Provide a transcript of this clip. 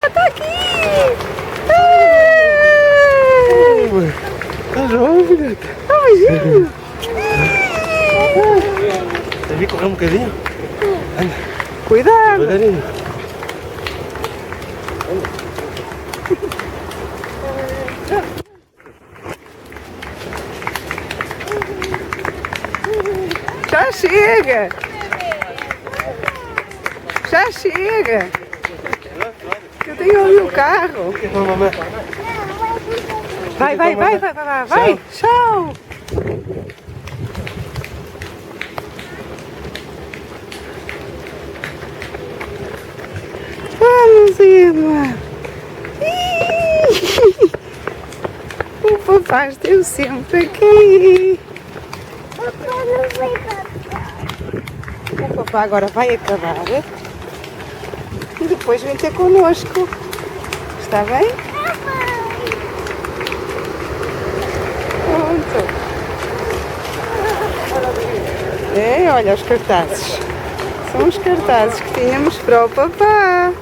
Está aqui! Estás bom, filhota? Beijinho! Quer vir correr um bocadinho? Anda, Cuidado! devagarinho. Já chega! Já chega! Eu tenho ali o carro! Vai, vai, vai, vai, vai, vai! Tchau! Vamos, irmã! O papai esteve sempre aqui! O papai agora vai acabar e depois vem ter connosco. Está bem? Pronto. É, olha os cartazes. São os cartazes que tínhamos para o papá.